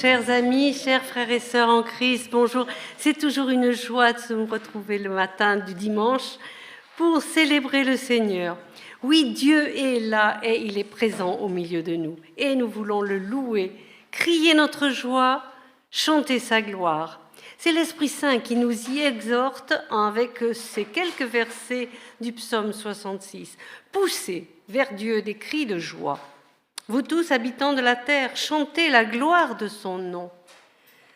chers amis, chers frères et sœurs en Christ, bonjour. C'est toujours une joie de se retrouver le matin du dimanche pour célébrer le Seigneur. Oui, Dieu est là et il est présent au milieu de nous. Et nous voulons le louer, crier notre joie, chanter sa gloire. C'est l'Esprit Saint qui nous y exhorte avec ces quelques versets du psaume 66. Poussez vers Dieu des cris de joie. Vous tous, habitants de la terre, chantez la gloire de son nom.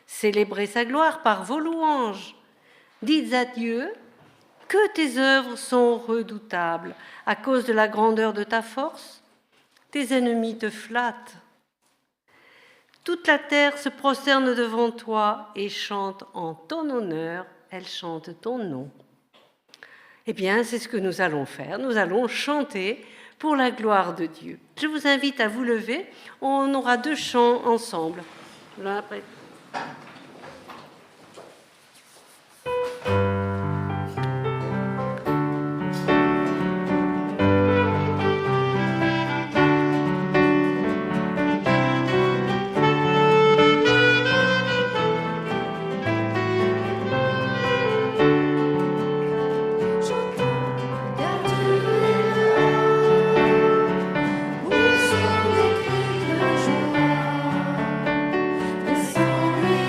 Célébrez sa gloire par vos louanges. Dites à Dieu que tes œuvres sont redoutables à cause de la grandeur de ta force. Tes ennemis te flattent. Toute la terre se prosterne devant toi et chante en ton honneur. Elle chante ton nom. Eh bien, c'est ce que nous allons faire. Nous allons chanter pour la gloire de Dieu. Je vous invite à vous lever. On aura 2 chants ensemble. L'un après. Où sont les cris de joie? Laissons-lui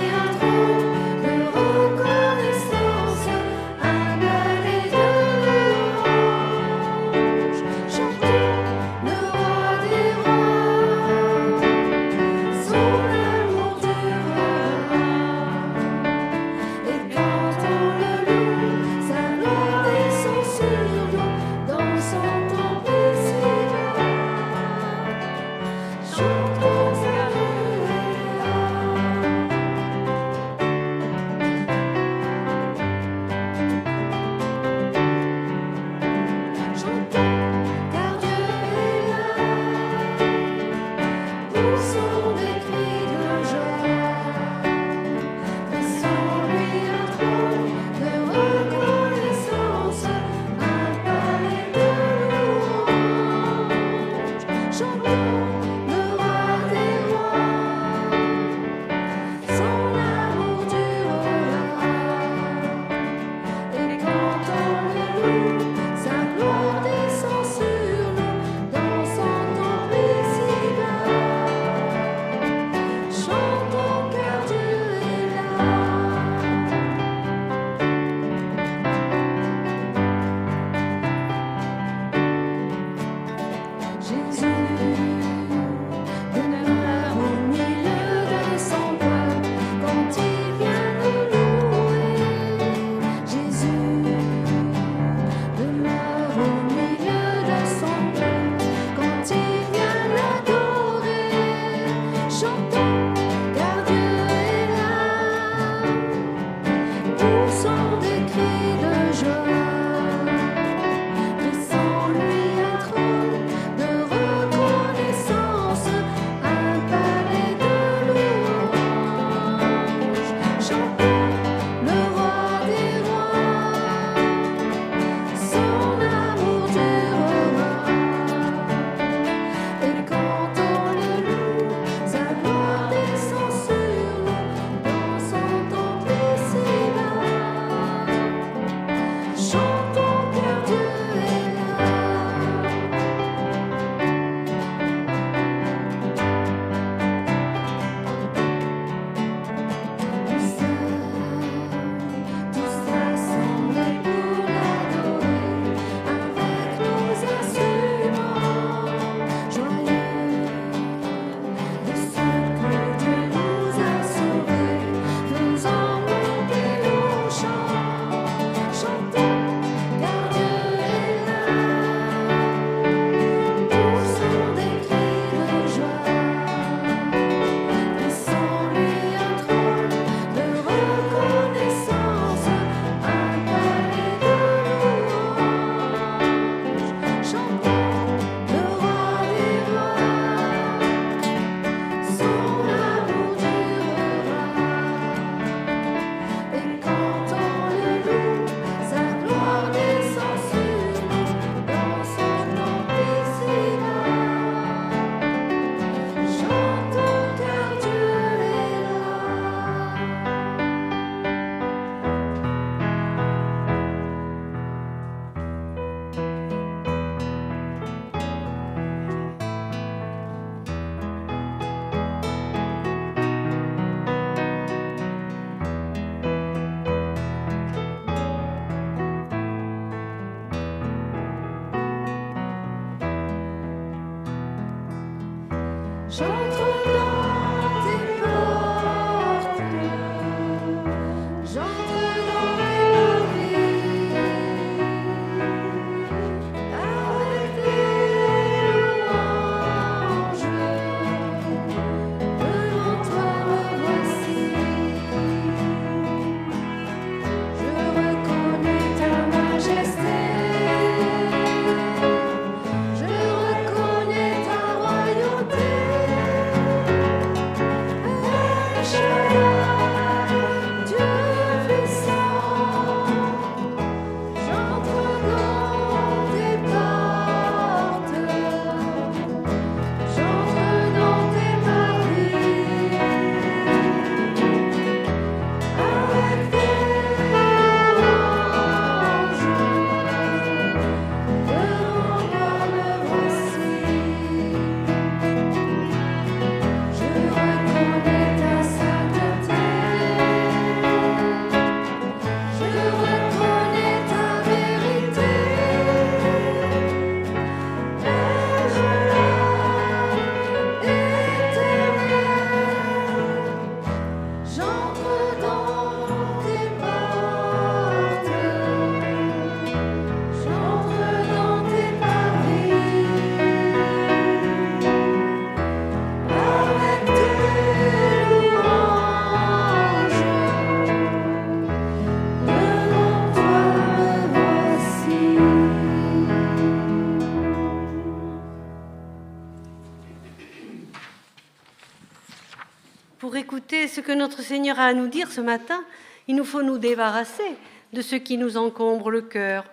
Pour écouter ce que notre Seigneur a à nous dire ce matin, il nous faut nous débarrasser de ce qui nous encombre le cœur.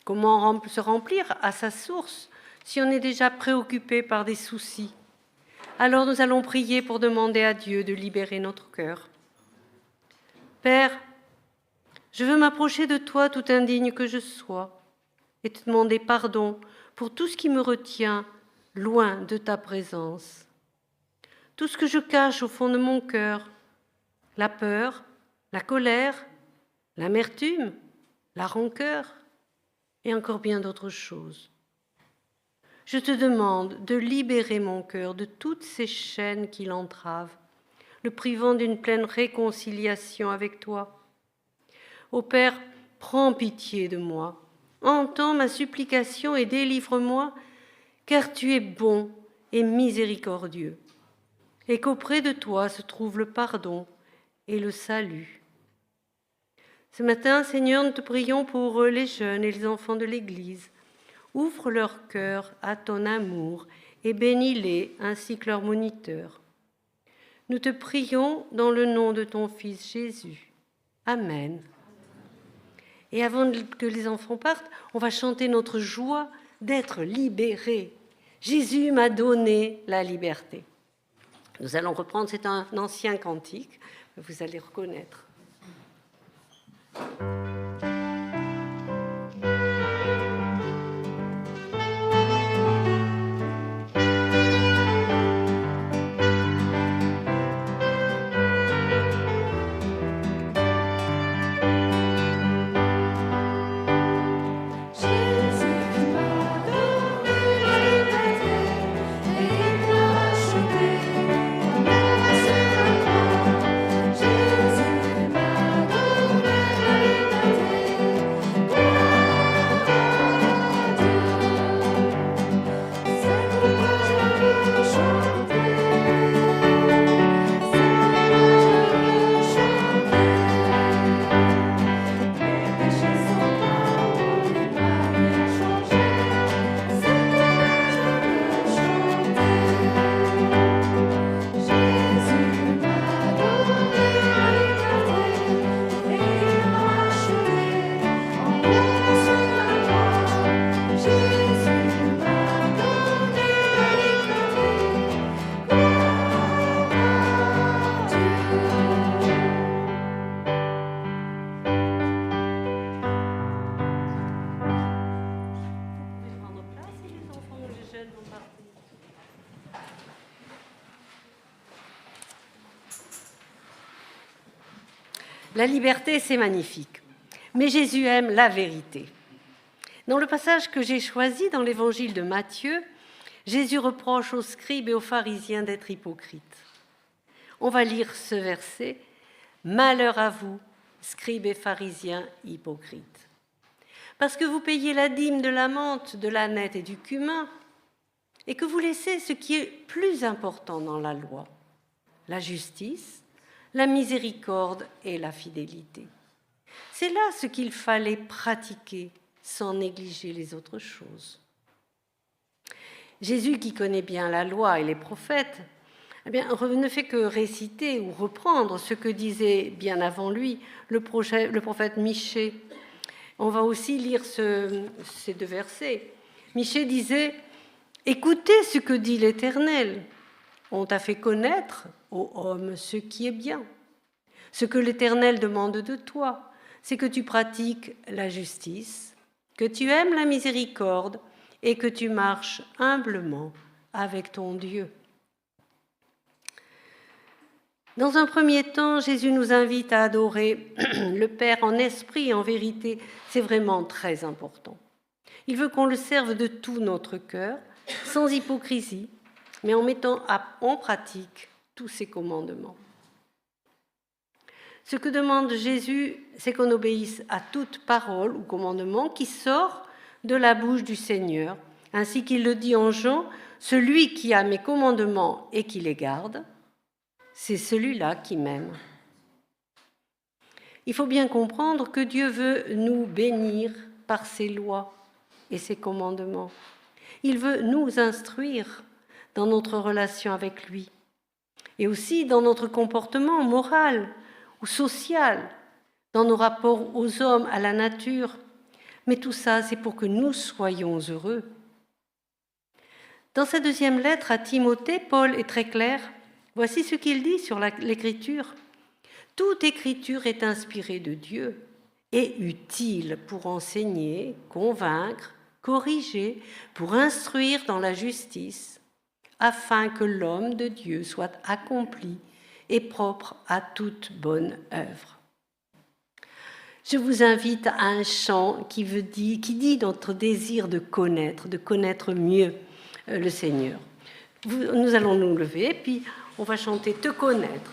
Comment se remplir à sa source si on est déjà préoccupé par des soucis? Alors nous allons prier pour demander à Dieu de libérer notre cœur. Père, je veux m'approcher de toi tout indigne que je sois et te demander pardon pour tout ce qui me retient loin de ta présence. Tout ce que je cache au fond de mon cœur, la peur, la colère, l'amertume, la rancœur et encore bien d'autres choses. Je te demande de libérer mon cœur de toutes ces chaînes qui l'entravent, le privant d'une pleine réconciliation avec toi. Ô Père, prends pitié de moi, entends ma supplication et délivre-moi, car tu es bon et miséricordieux, et qu'auprès de toi se trouve le pardon et le salut. Ce matin, Seigneur, nous te prions pour les jeunes et les enfants de l'Église. Ouvre leur cœur à ton amour et bénis-les ainsi que leurs moniteurs. Nous te prions dans le nom de ton Fils Jésus. Amen. Et avant que les enfants partent, on va chanter notre joie d'être libérés. Jésus m'a donné la liberté. Nous allons reprendre, c'est un ancien cantique, vous allez reconnaître. La liberté, c'est magnifique, mais Jésus aime la vérité. Dans le passage que j'ai choisi dans l'évangile de Matthieu, Jésus reproche aux scribes et aux pharisiens d'être hypocrites. On va lire ce verset. « Malheur à vous, scribes et pharisiens hypocrites, parce que vous payez la dîme de la menthe, de l'âneth et du cumin, et que vous laissez ce qui est plus important dans la loi, la justice, la miséricorde et la fidélité. C'est là ce qu'il fallait pratiquer sans négliger les autres choses. » Jésus, qui connaît bien la loi et les prophètes, ne fait que réciter ou reprendre ce que disait bien avant lui le prophète Michée. On va aussi lire ces deux versets. Michée disait « Écoutez ce que dit l'Éternel. On t'a fait connaître, ô homme, ce qui est bien. Ce que l'Éternel demande de toi, c'est que tu pratiques la justice, que tu aimes la miséricorde et que tu marches humblement avec ton Dieu. » Dans un premier temps, Jésus nous invite à adorer le Père en esprit et en vérité. C'est vraiment très important. Il veut qu'on le serve de tout notre cœur, sans hypocrisie, mais en mettant en pratique tous ses commandements. Ce que demande Jésus, c'est qu'on obéisse à toute parole ou commandement qui sort de la bouche du Seigneur, ainsi qu'il le dit en Jean, « Celui qui a mes commandements et qui les garde, c'est celui-là qui m'aime. » Il faut bien comprendre que Dieu veut nous bénir par ses lois et ses commandements. Il veut nous instruire dans notre relation avec lui. et aussi dans notre comportement moral ou social, dans nos rapports aux hommes, à la nature. Mais tout ça, c'est pour que nous soyons heureux. Dans sa deuxième lettre à Timothée, Paul est très clair. Voici ce qu'il dit sur l'écriture. « Toute écriture est inspirée de Dieu et utile pour enseigner, convaincre, corriger, pour instruire dans la justice, afin que l'homme de Dieu soit accompli et propre à toute bonne œuvre. » Je vous invite à un chant qui dit notre désir de connaître mieux le Seigneur. Nous allons nous lever, puis on va chanter « Te connaître ».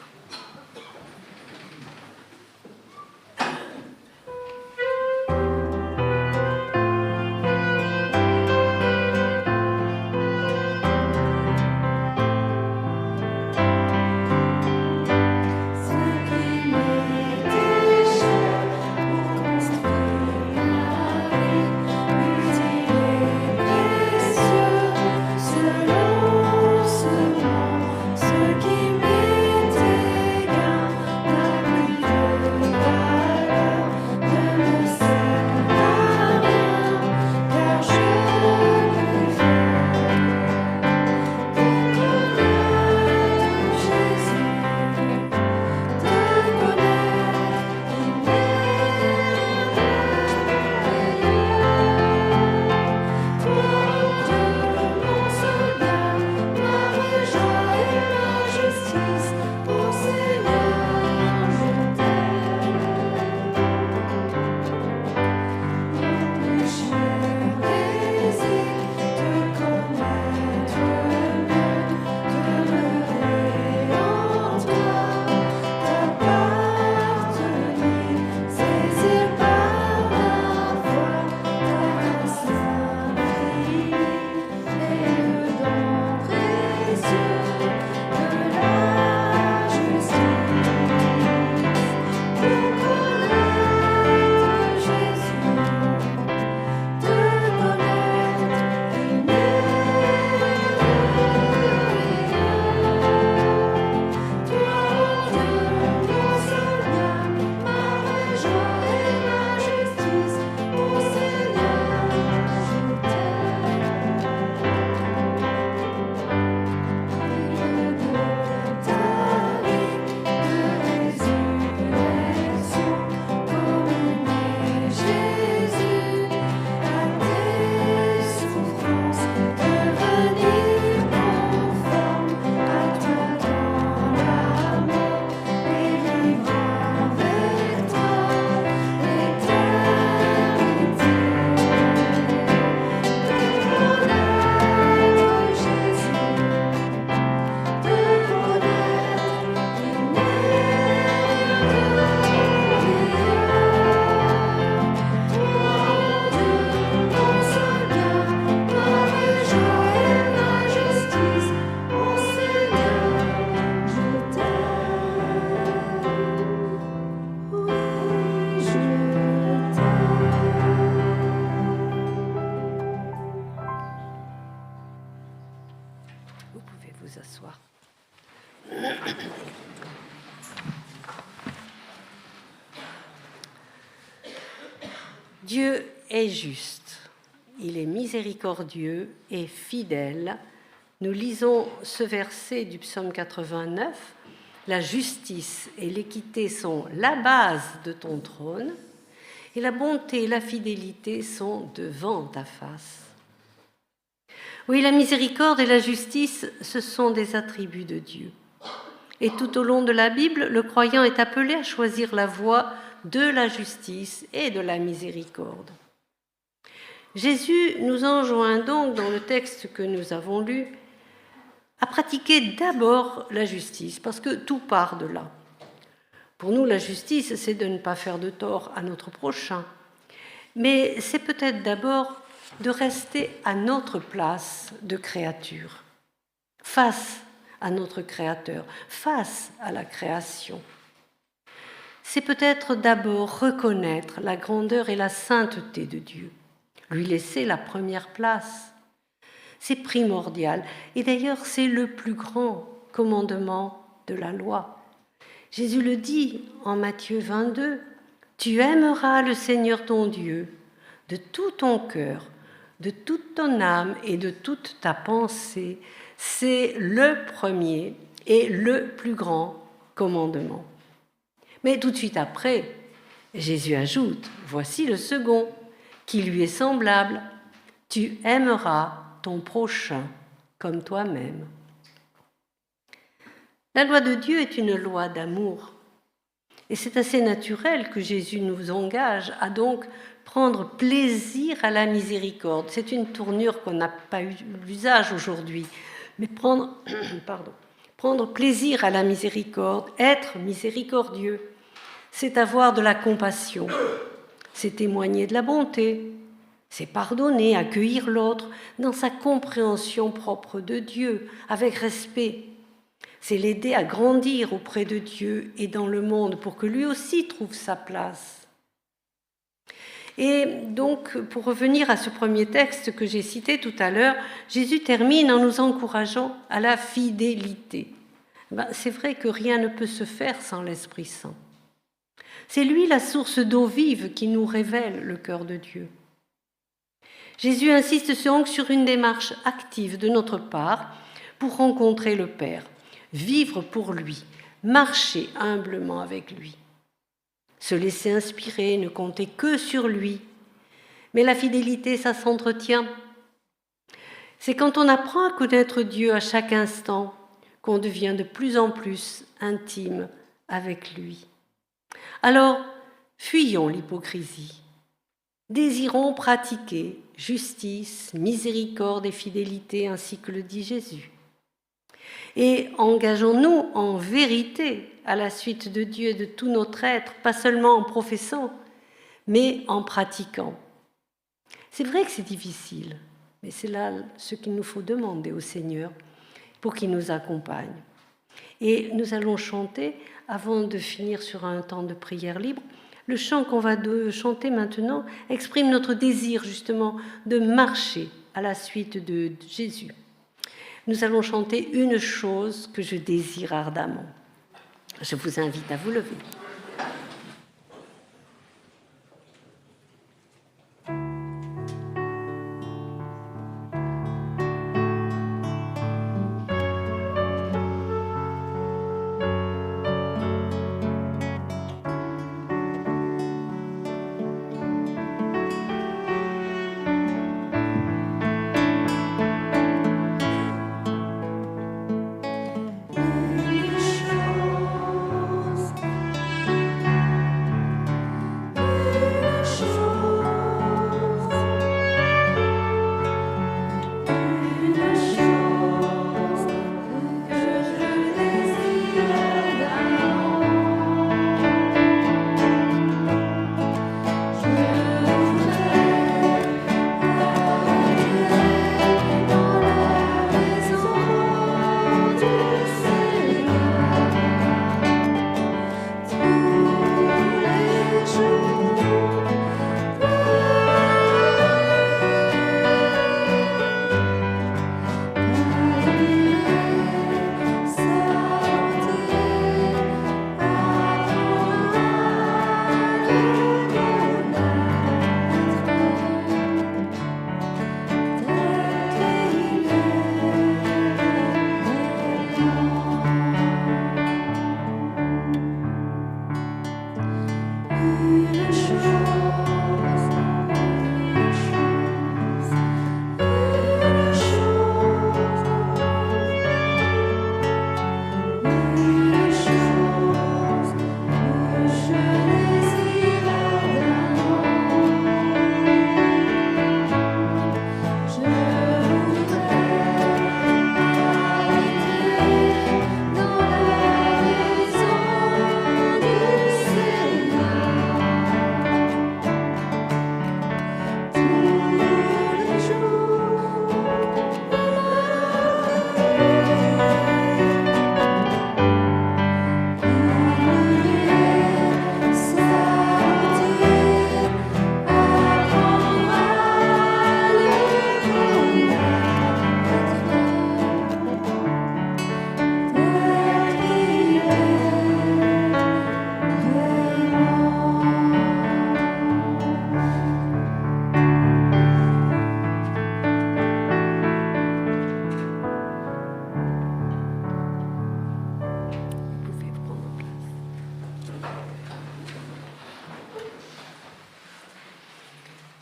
Dieu est juste, il est miséricordieux et fidèle. Nous lisons ce verset du psaume 89. La justice et l'équité sont la base de ton trône, et la bonté et la fidélité sont devant ta face. Oui, la miséricorde et la justice, ce sont des attributs de Dieu. Et tout au long de la Bible, le croyant est appelé à choisir la voie de la justice et de la miséricorde. Jésus nous enjoint donc, dans le texte que nous avons lu, à pratiquer d'abord la justice, parce que tout part de là. Pour nous, la justice, c'est de ne pas faire de tort à notre prochain. Mais c'est peut-être d'abord de rester à notre place de créature, face à notre Créateur, face à la création. C'est peut-être d'abord reconnaître la grandeur et la sainteté de Dieu, lui laisser la première place. C'est primordial. Et d'ailleurs, c'est le plus grand commandement de la loi. Jésus le dit en Matthieu 22, « Tu aimeras le Seigneur ton Dieu de tout ton cœur, de toute ton âme et de toute ta pensée. » C'est le premier et le plus grand commandement. Mais tout de suite après, Jésus ajoute, « Voici le second, qui lui est semblable. Tu aimeras ton prochain comme toi-même. » La loi de Dieu est une loi d'amour. Et c'est assez naturel que Jésus nous engage à donc prendre plaisir à la miséricorde. C'est une tournure qu'on n'a pas eu l'usage aujourd'hui. Mais prendre plaisir à la miséricorde, être miséricordieux, c'est avoir de la compassion, c'est témoigner de la bonté, c'est pardonner, accueillir l'autre dans sa compréhension propre de Dieu, avec respect. C'est l'aider à grandir auprès de Dieu et dans le monde pour que lui aussi trouve sa place. Et donc, pour revenir à ce premier texte que j'ai cité tout à l'heure, Jésus termine en nous encourageant à la fidélité. C'est vrai que rien ne peut se faire sans l'Esprit Saint. C'est lui la source d'eau vive qui nous révèle le cœur de Dieu. Jésus insiste donc sur une démarche active de notre part pour rencontrer le Père, vivre pour lui, marcher humblement avec lui. Se laisser inspirer, ne compter que sur lui. Mais la fidélité, ça s'entretient. C'est quand on apprend à connaître Dieu à chaque instant qu'on devient de plus en plus intime avec lui. Alors, fuyons l'hypocrisie. Désirons pratiquer justice, miséricorde et fidélité, ainsi que le dit Jésus. Et engageons-nous en vérité à la suite de Dieu et de tout notre être, pas seulement en professant, mais en pratiquant. C'est vrai que c'est difficile, mais c'est là ce qu'il nous faut demander au Seigneur pour qu'il nous accompagne. Et nous allons chanter, avant de finir sur un temps de prière libre, le chant qu'on va chanter maintenant exprime notre désir justement de marcher à la suite de Jésus. Nous allons chanter « Une chose que je désire ardemment ». Je vous invite à vous lever.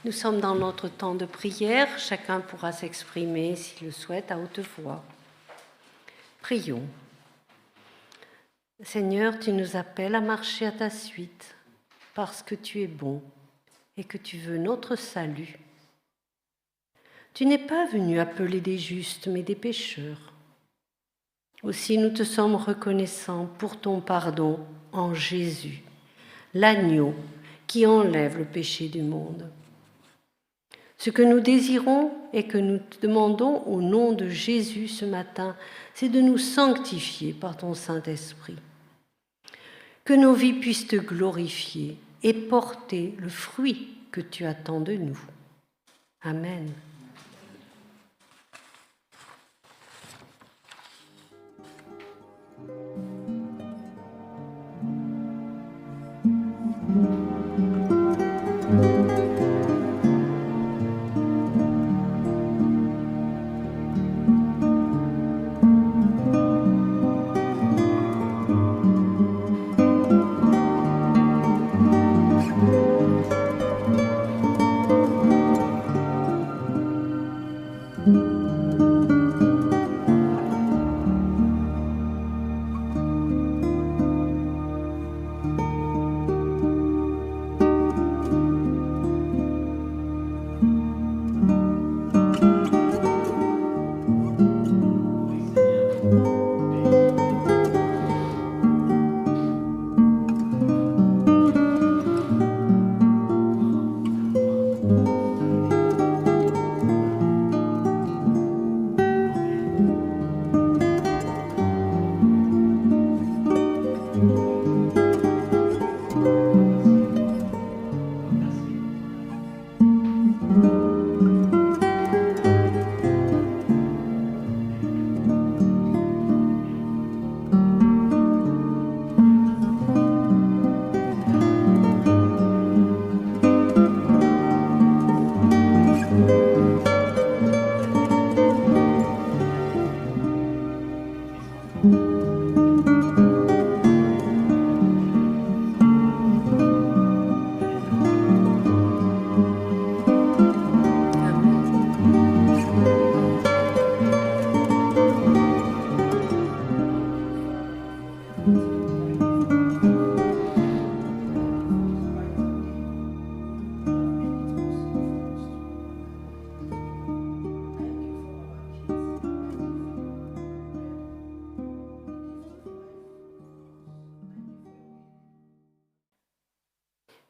Nous sommes dans notre temps de prière. Chacun pourra s'exprimer, s'il le souhaite, à haute voix. Prions. Seigneur, tu nous appelles à marcher à ta suite parce que tu es bon et que tu veux notre salut. Tu n'es pas venu appeler des justes, mais des pécheurs. Aussi, nous te sommes reconnaissants pour ton pardon en Jésus, l'agneau qui enlève le péché du monde. Ce que nous désirons et que nous te demandons au nom de Jésus ce matin, c'est de nous sanctifier par ton Saint-Esprit. Que nos vies puissent te glorifier et porter le fruit que tu attends de nous. Amen.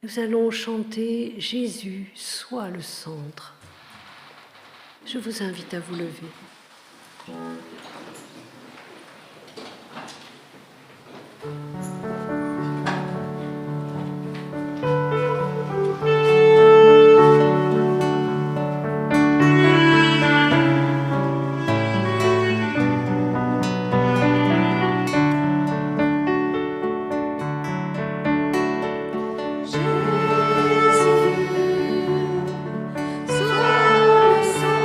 Nous allons chanter « Jésus, sois le centre ». Je vous invite à vous lever. Sois le centre.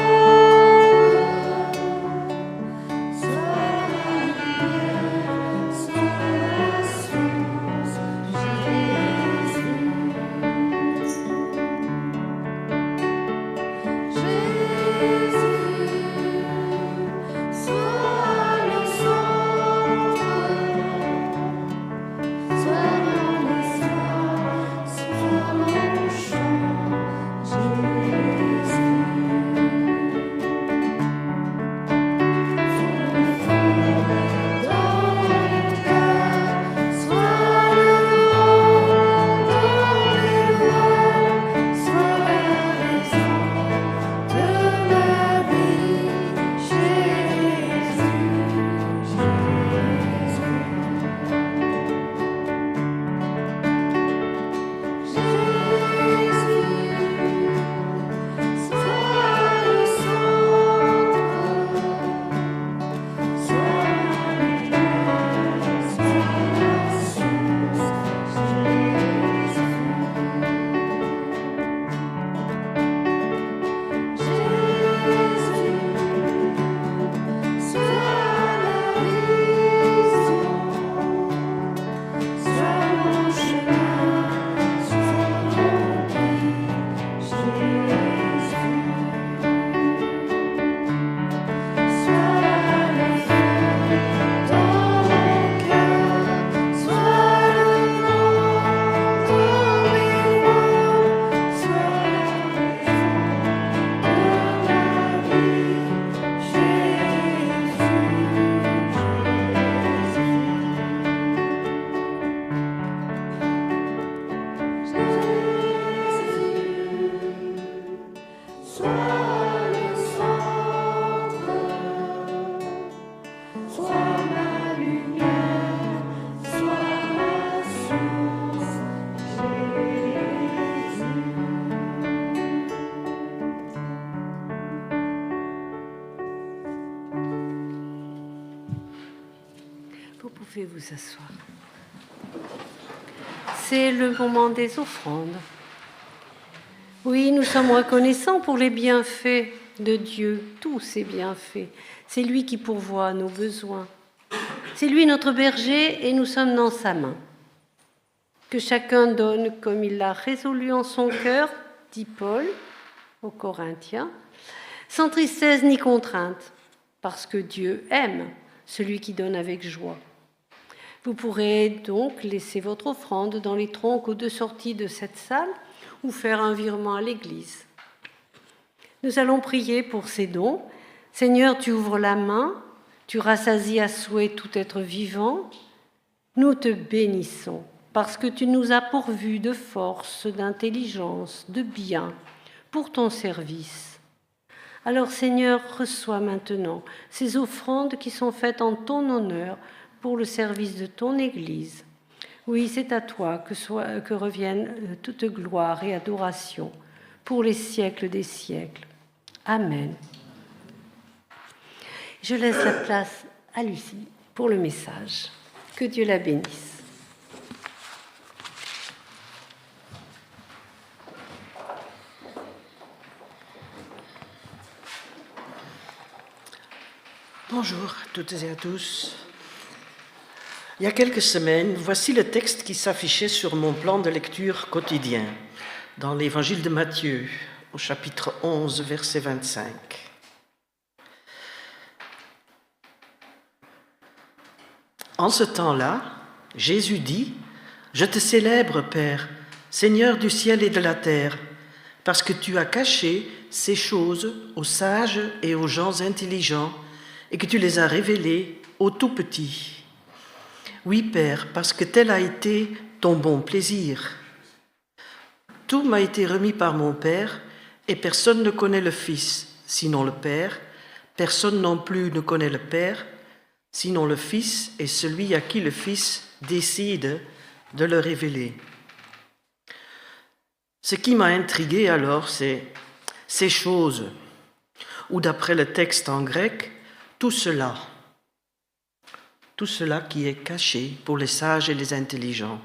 vous asseoir. C'est le moment des offrandes. Oui, nous sommes reconnaissants pour les bienfaits de Dieu, tous ses bienfaits. C'est lui qui pourvoit à nos besoins. C'est lui notre berger et nous sommes dans sa main. Que chacun donne comme il l'a résolu en son cœur, dit Paul aux Corinthiens, sans tristesse ni contrainte, parce que Dieu aime celui qui donne avec joie. Vous pourrez donc laisser votre offrande dans les troncs aux deux sorties de cette salle ou faire un virement à l'église. Nous allons prier pour ces dons. Seigneur, tu ouvres la main, tu rassasies à souhait tout être vivant. Nous te bénissons parce que tu nous as pourvus de force, d'intelligence, de bien pour ton service. Alors Seigneur, reçois maintenant ces offrandes qui sont faites en ton honneur pour le service de ton Église. Oui, c'est à toi que revienne toute gloire et adoration pour les siècles des siècles. Amen. Je laisse la place à Lucie pour le message. Que Dieu la bénisse. Bonjour à toutes et à tous. Il y a quelques semaines, voici le texte qui s'affichait sur mon plan de lecture quotidien dans l'évangile de Matthieu, au chapitre 11, verset 25. En ce temps-là, Jésus dit : « Je te célèbre, Père, Seigneur du ciel et de la terre, parce que tu as caché ces choses aux sages et aux gens intelligents, et que tu les as révélées aux tout-petits. Oui, Père, parce que tel a été ton bon plaisir. Tout m'a été remis par mon Père, et personne ne connaît le Fils, sinon le Père. Personne non plus ne connaît le Père, sinon le Fils et celui à qui le Fils décide de le révéler. » Ce qui m'a intrigué alors, c'est ces choses, ou d'après le texte en grec, tout cela qui est caché pour les sages et les intelligents.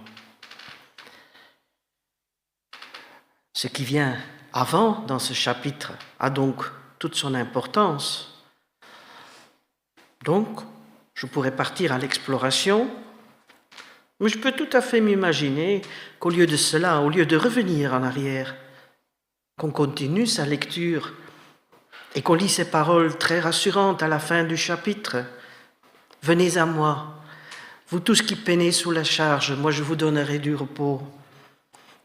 Ce qui vient avant dans ce chapitre a donc toute son importance. Donc, je pourrais partir à l'exploration, mais je peux tout à fait m'imaginer qu'au lieu de cela, au lieu de revenir en arrière, qu'on continue sa lecture et qu'on lit ces paroles très rassurantes à la fin du chapitre. « Venez à moi, vous tous qui peinez sous la charge, moi je vous donnerai du repos.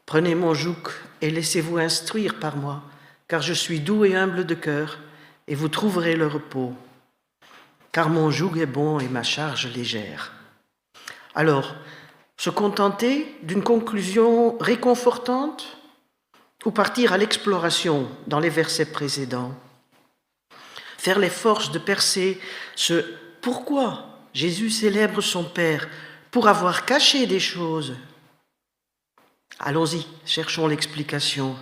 Prenez mon joug et laissez-vous instruire par moi, car je suis doux et humble de cœur, et vous trouverez le repos. Car mon joug est bon et ma charge légère. » Alors, se contenter d'une conclusion réconfortante ou partir à l'exploration dans les versets précédents? Faire l'effort de percer ce pourquoi Jésus célèbre son Père pour avoir caché des choses. Allons-y, cherchons l'explication.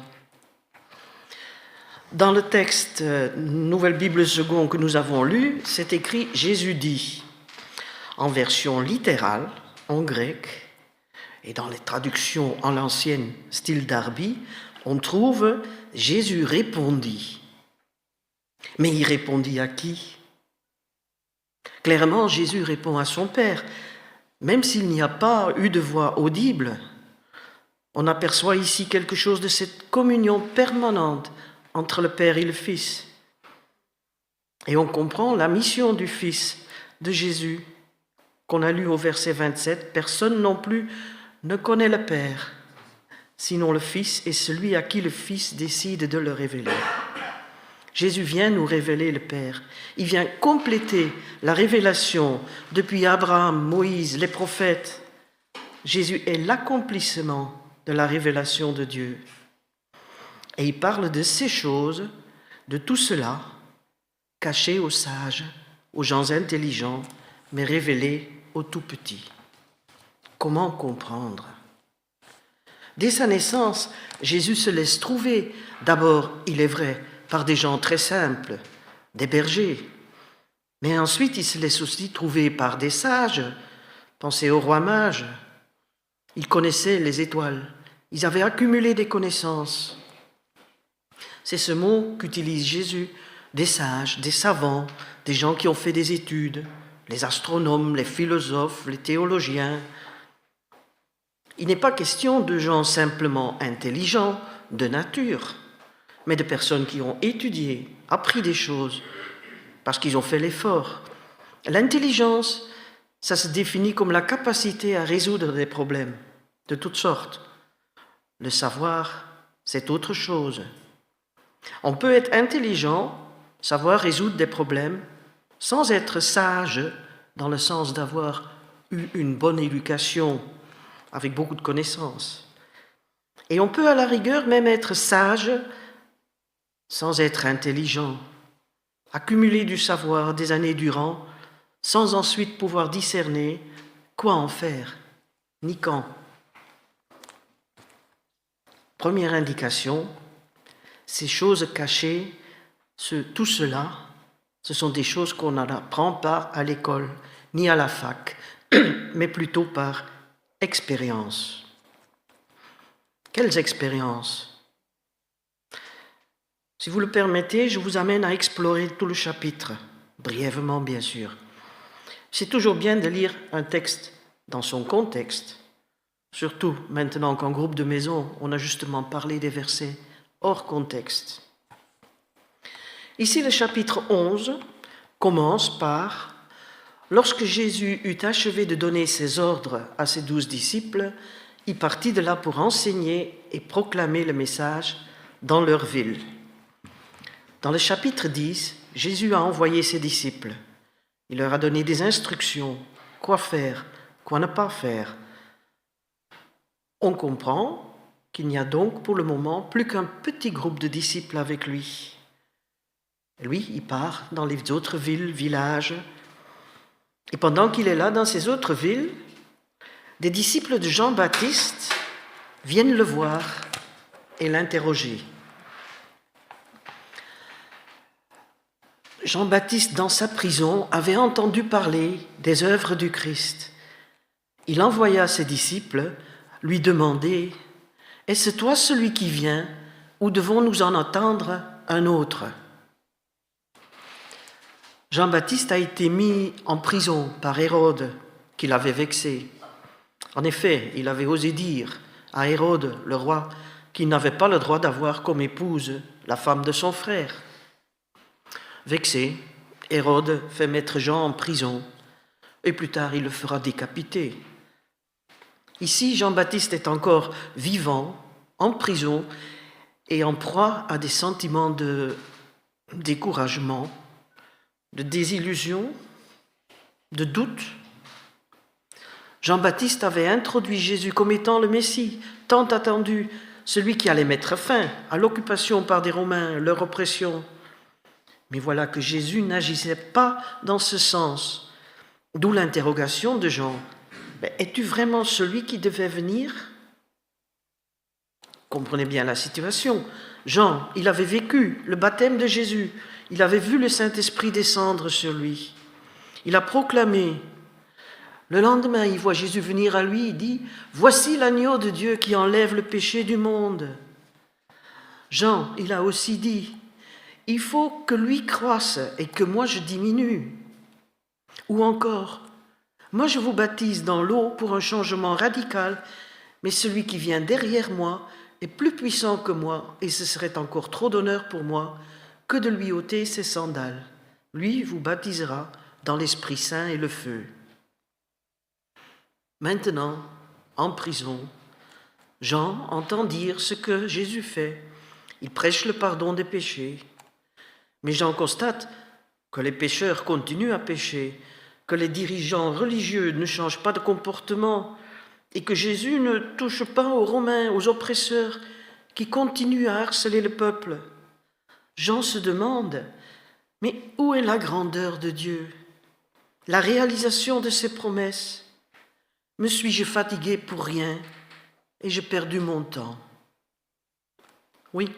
Dans le texte Nouvelle Bible Seconde que nous avons lu, c'est écrit « Jésus dit ». En version littérale, en grec, et dans les traductions en l'ancienne style Darby, on trouve « Jésus répondit ». Mais il répondit à qui? Clairement, Jésus répond à son Père. Même s'il n'y a pas eu de voix audible, on aperçoit ici quelque chose de cette communion permanente entre le Père et le Fils. Et on comprend la mission du Fils de Jésus, qu'on a lu au verset 27. Personne non plus ne connaît le Père, sinon le Fils et celui à qui le Fils décide de le révéler. Jésus vient nous révéler le Père. Il vient compléter la révélation depuis Abraham, Moïse, les prophètes. Jésus est l'accomplissement de la révélation de Dieu. Et il parle de ces choses, de tout cela, caché aux sages, aux gens intelligents, mais révélé aux tout-petits. Comment comprendre? Dès sa naissance, Jésus se laisse trouver. D'abord, il est vrai, par des gens très simples, des bergers. Mais ensuite, il se laisse aussi trouver par des sages, Pensez aux rois mages. Ils connaissaient les étoiles. Ils avaient accumulé des connaissances. C'est ce mot qu'utilise Jésus, des sages, des savants, des gens qui ont fait des études, les astronomes, les philosophes, les théologiens. Il n'est pas question de gens simplement intelligents, de nature, mais de personnes qui ont étudié, appris des choses, parce qu'ils ont fait l'effort. L'intelligence, ça se définit comme la capacité à résoudre des problèmes de toutes sortes. Le savoir, c'est autre chose. On peut être intelligent, savoir résoudre des problèmes, sans être sage, dans le sens d'avoir eu une bonne éducation, avec beaucoup de connaissances. Et on peut à la rigueur même être sage, sans être intelligent, accumuler du savoir des années durant, sans ensuite pouvoir discerner quoi en faire, ni quand. Première indication, ces choses cachées, tout cela, ce sont des choses qu'on n'apprend pas à l'école, ni à la fac, mais plutôt par expérience. Quelles expériences? Si vous le permettez, je vous amène à explorer tout le chapitre, brièvement bien sûr. C'est toujours bien de lire un texte dans son contexte, surtout maintenant qu'en groupe de maison, on a justement parlé des versets hors contexte. Ici, le chapitre 11 commence par « Lorsque Jésus eut achevé de donner ses ordres à ses 12 disciples, il partit de là pour enseigner et proclamer le message dans leur ville. » Dans le chapitre 10, Jésus a envoyé ses disciples. Il leur a donné des instructions, quoi faire, quoi ne pas faire. On comprend qu'il n'y a donc pour le moment plus qu'un petit groupe de disciples avec lui. Lui, il part dans les autres villes, villages. Et pendant qu'il est là, dans ces autres villes, des disciples de Jean-Baptiste viennent le voir et l'interroger. Jean-Baptiste, dans sa prison, avait entendu parler des œuvres du Christ. Il envoya ses disciples lui demander « Est-ce toi celui qui vient, ou devons-nous en attendre un autre ?» Jean-Baptiste a été mis en prison par Hérode, qui l'avait vexé. En effet, il avait osé dire à Hérode, le roi, qu'il n'avait pas le droit d'avoir comme épouse la femme de son frère. Vexé, Hérode fait mettre Jean en prison, et plus tard il le fera décapiter. Ici, Jean-Baptiste est encore vivant, en prison, et en proie à des sentiments de découragement, de désillusion, de doute. Jean-Baptiste avait introduit Jésus comme étant le Messie, tant attendu, celui qui allait mettre fin à l'occupation par des Romains, leur oppression. Mais voilà que Jésus n'agissait pas dans ce sens. D'où l'interrogation de Jean. « Es-tu vraiment celui qui devait venir ?» Comprenez bien la situation. Jean, il avait vécu le baptême de Jésus. Il avait vu le Saint-Esprit descendre sur lui. Il a proclamé. Le lendemain, il voit Jésus venir à lui. Il dit « Voici l'agneau de Dieu qui enlève le péché du monde. » Jean, il a aussi dit « Il faut que lui croisse et que moi je diminue. » Ou encore « Moi je vous baptise dans l'eau pour un changement radical, mais celui qui vient derrière moi est plus puissant que moi et ce serait encore trop d'honneur pour moi que de lui ôter ses sandales. Lui vous baptisera dans l'Esprit Saint et le feu. » Maintenant, en prison, Jean entend dire ce que Jésus fait. Il prêche le pardon des péchés. Mais Jean constate que les pécheurs continuent à pécher, que les dirigeants religieux ne changent pas de comportement et que Jésus ne touche pas aux Romains, aux oppresseurs qui continuent à harceler le peuple. Jean se demande, mais où est la grandeur de Dieu, la réalisation de ses promesses? Me suis-je fatigué pour rien et j'ai perdu mon temps? Oui,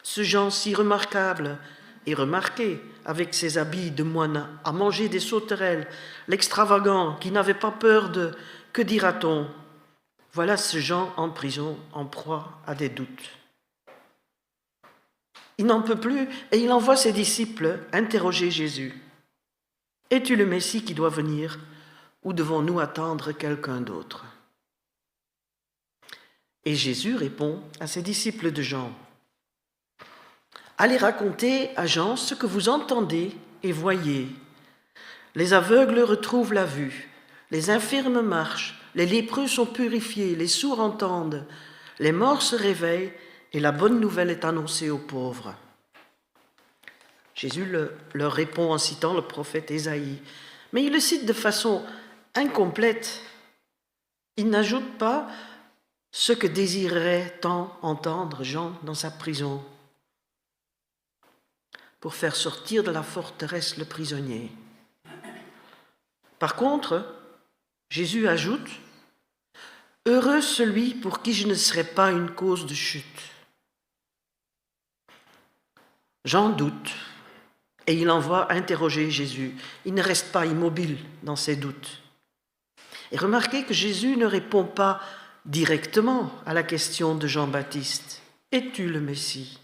ce Jean si remarquable et remarqué avec ses habits de moine à manger des sauterelles, l'extravagant qui n'avait pas peur de « que dira-t-on » Voilà ce Jean en prison, en proie à des doutes. Il n'en peut plus et il envoie ses disciples interroger Jésus. « Es-tu le Messie qui doit venir ou devons-nous attendre quelqu'un d'autre » Et Jésus répond à ses disciples de Jean. « Allez raconter à Jean ce que vous entendez et voyez. Les aveugles retrouvent la vue, les infirmes marchent, les lépreux sont purifiés, les sourds entendent, les morts se réveillent et la bonne nouvelle est annoncée aux pauvres. » Jésus leur répond en citant le prophète Ésaïe, mais il le cite de façon incomplète. Il n'ajoute pas ce que désirerait tant entendre Jean dans sa prison pour faire sortir de la forteresse le prisonnier. Par contre, Jésus ajoute « Heureux celui pour qui je ne serai pas une cause de chute. » Jean doute et il envoie interroger Jésus. Il ne reste pas immobile dans ses doutes. Et remarquez que Jésus ne répond pas directement à la question de Jean-Baptiste. « Es-tu le Messie ?»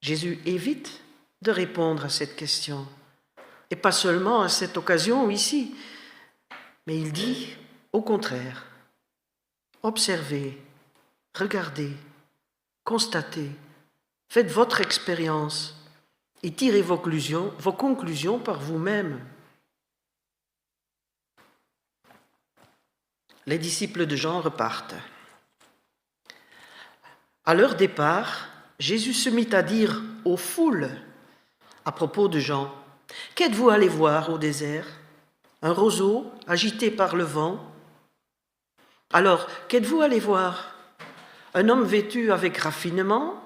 Jésus évite de répondre à cette question. Et pas seulement à cette occasion ici, mais il dit au contraire, observez, regardez, constatez, faites votre expérience et tirez vos conclusions par vous-même. Les disciples de Jean repartent. À leur départ, Jésus se mit à dire aux foules à propos de Jean, « Qu'êtes-vous allé voir au désert ? Un roseau agité par le vent ? Alors, qu'êtes-vous allé voir ? Un homme vêtu avec raffinement ?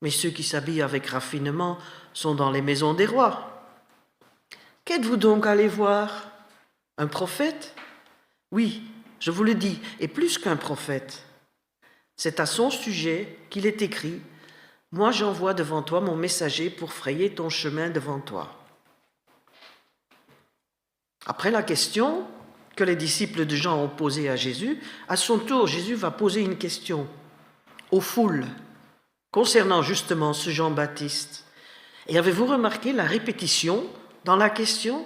Mais ceux qui s'habillent avec raffinement sont dans les maisons des rois. Qu'êtes-vous donc allé voir ? Un prophète ? Oui, je vous le dis, et plus qu'un prophète. C'est à son sujet qu'il est écrit « Moi j'envoie devant toi mon messager pour frayer ton chemin devant toi. » Après la question que les disciples de Jean ont posée à Jésus, à son tour, Jésus va poser une question aux foules concernant justement ce Jean-Baptiste. Et avez-vous remarqué la répétition dans la question ?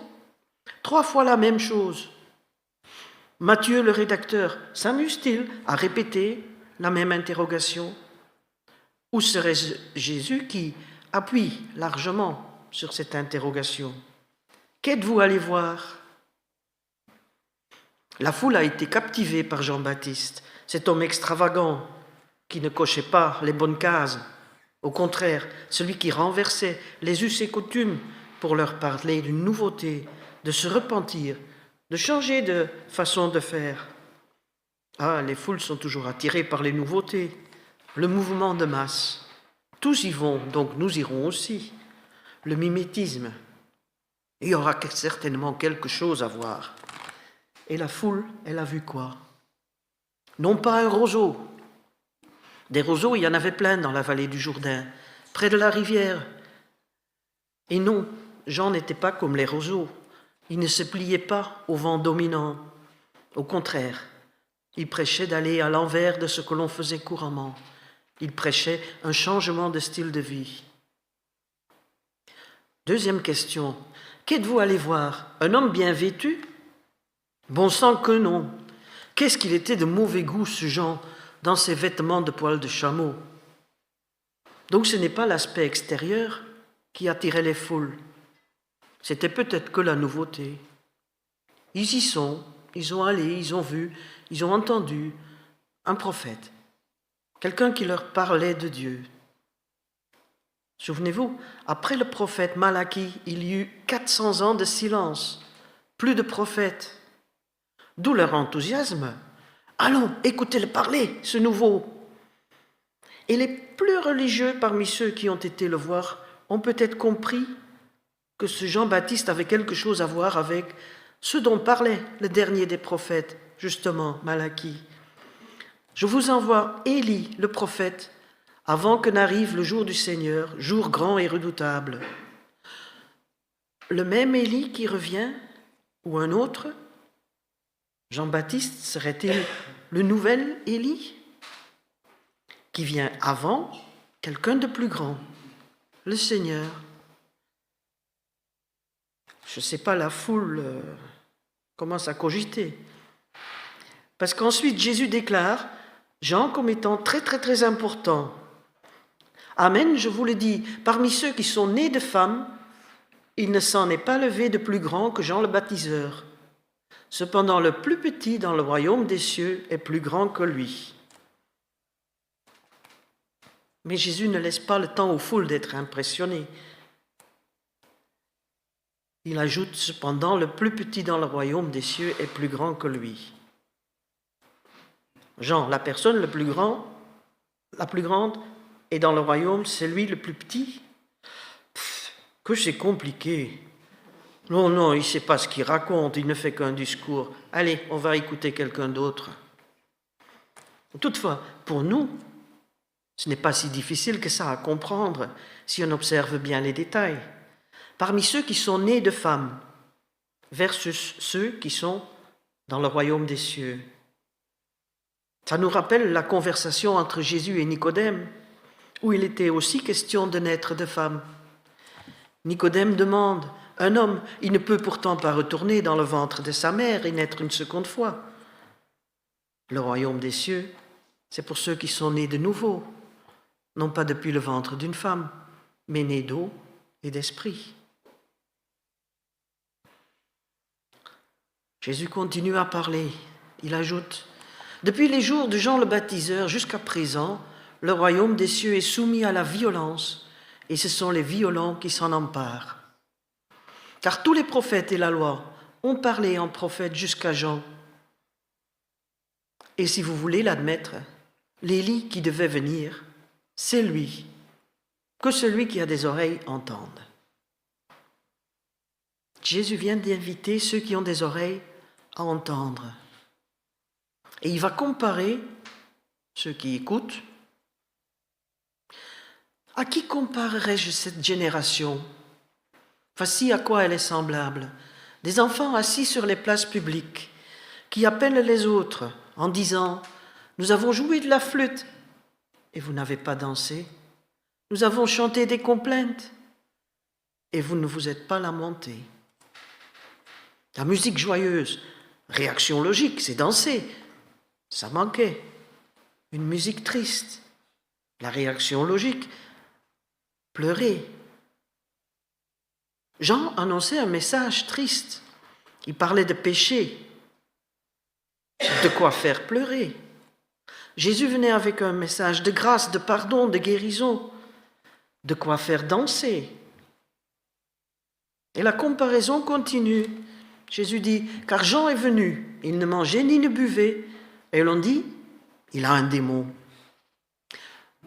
3 fois la même chose. Matthieu, le rédacteur, s'amuse-t-il à répéter la même interrogation ? Ou serait-ce Jésus qui appuie largement sur cette interrogation ? Qu'êtes-vous allé voir ? La foule a été captivée par Jean-Baptiste, cet homme extravagant qui ne cochait pas les bonnes cases. Au contraire, celui qui renversait les us et coutumes pour leur parler d'une nouveauté, de se repentir, de changer de façon de faire. Ah, les foules sont toujours attirées par les nouveautés, le mouvement de masse. Tous y vont, donc nous irons aussi. Le mimétisme. Il y aura certainement quelque chose à voir. Et la foule, elle a vu quoi ? Non pas un roseau. Des roseaux, il y en avait plein dans la vallée du Jourdain, près de la rivière. Et non, Jean n'était pas comme les roseaux. Il ne se pliait pas au vent dominant. Au contraire, il prêchait d'aller à l'envers de ce que l'on faisait couramment. Il prêchait un changement de style de vie. Deuxième question. Qu'êtes-vous allé voir ? Un homme bien vêtu ? Bon sang que non. Qu'est-ce qu'il était de mauvais goût, ce Jean, dans ses vêtements de poil de chameau. Donc ce n'est pas l'aspect extérieur qui attirait les foules. C'était peut-être que la nouveauté. Ils y sont, ils ont allé, ils ont vu, ils ont entendu un prophète, quelqu'un qui leur parlait de Dieu. Souvenez-vous, après le prophète Malachie, il y eut 400 ans de silence, plus de prophètes. D'où leur enthousiasme. Allons, écoutez-le parler, ce nouveau. Et les plus religieux parmi ceux qui ont été le voir ont peut-être compris que ce Jean-Baptiste avait quelque chose à voir avec ce dont parlait le dernier des prophètes, justement, Malachie. Je vous envoie Élie, le prophète, avant que n'arrive le jour du Seigneur, jour grand et redoutable. le même Élie qui revient ou un autre? Jean-Baptiste serait-il le nouvel Élie qui vient avant quelqu'un de plus grand, le Seigneur? Je ne sais pas, la foule commence à cogiter. Parce qu'ensuite, Jésus déclare Jean comme étant très, très, très important. Amen, je vous le dis, parmi ceux qui sont nés de femmes, il ne s'en est pas levé de plus grand que Jean le baptiseur. Cependant, le plus petit dans le royaume des cieux est plus grand que lui. Mais Jésus ne laisse pas le temps aux foules d'être impressionnées. Il ajoute cependant, le plus petit dans le royaume des cieux est plus grand que lui. Jean, la personne la plus grande, et dans le royaume, c'est lui le plus petit. Que c'est compliqué. Non, il ne sait pas ce qu'il raconte, il ne fait qu'un discours. Allez, on va écouter quelqu'un d'autre. Toutefois, pour nous, ce n'est pas si difficile que ça à comprendre si on observe bien les détails. Parmi ceux qui sont nés de femmes versus ceux qui sont dans le royaume des cieux. Ça nous rappelle la conversation entre Jésus et Nicodème, où il était aussi question de naître de femmes. Nicodème demande, un homme, il ne peut pourtant pas retourner dans le ventre de sa mère et naître une seconde fois. Le royaume des cieux, c'est pour ceux qui sont nés de nouveau, non pas depuis le ventre d'une femme, mais nés d'eau et d'esprit. Jésus continue à parler. Il ajoute, « Depuis les jours de Jean le baptiseur jusqu'à présent, le royaume des cieux est soumis à la violence, et ce sont les violents qui s'en emparent. Car tous les prophètes et la loi ont parlé en prophète jusqu'à Jean. Et si vous voulez l'admettre, l'Élie qui devait venir, c'est lui, que celui qui a des oreilles entende. » Jésus vient d'inviter ceux qui ont des oreilles à entendre. Et il va comparer ceux qui écoutent. À qui comparerais-je cette génération? Voici à quoi elle est semblable. Des enfants assis sur les places publiques qui appellent les autres en disant « Nous avons joué de la flûte et vous n'avez pas dansé. Nous avons chanté des complaintes et vous ne vous êtes pas lamentés. » La musique joyeuse, réaction logique, c'est danser. Ça manquait. Une musique triste. La réaction logique, pleurer. Jean annonçait un message triste. Il parlait de péché, de quoi faire pleurer. Jésus venait avec un message de grâce, de pardon, de guérison, de quoi faire danser. Et la comparaison continue. Jésus dit, car Jean est venu, il ne mangeait ni ne buvait, et l'on dit, il a un démon.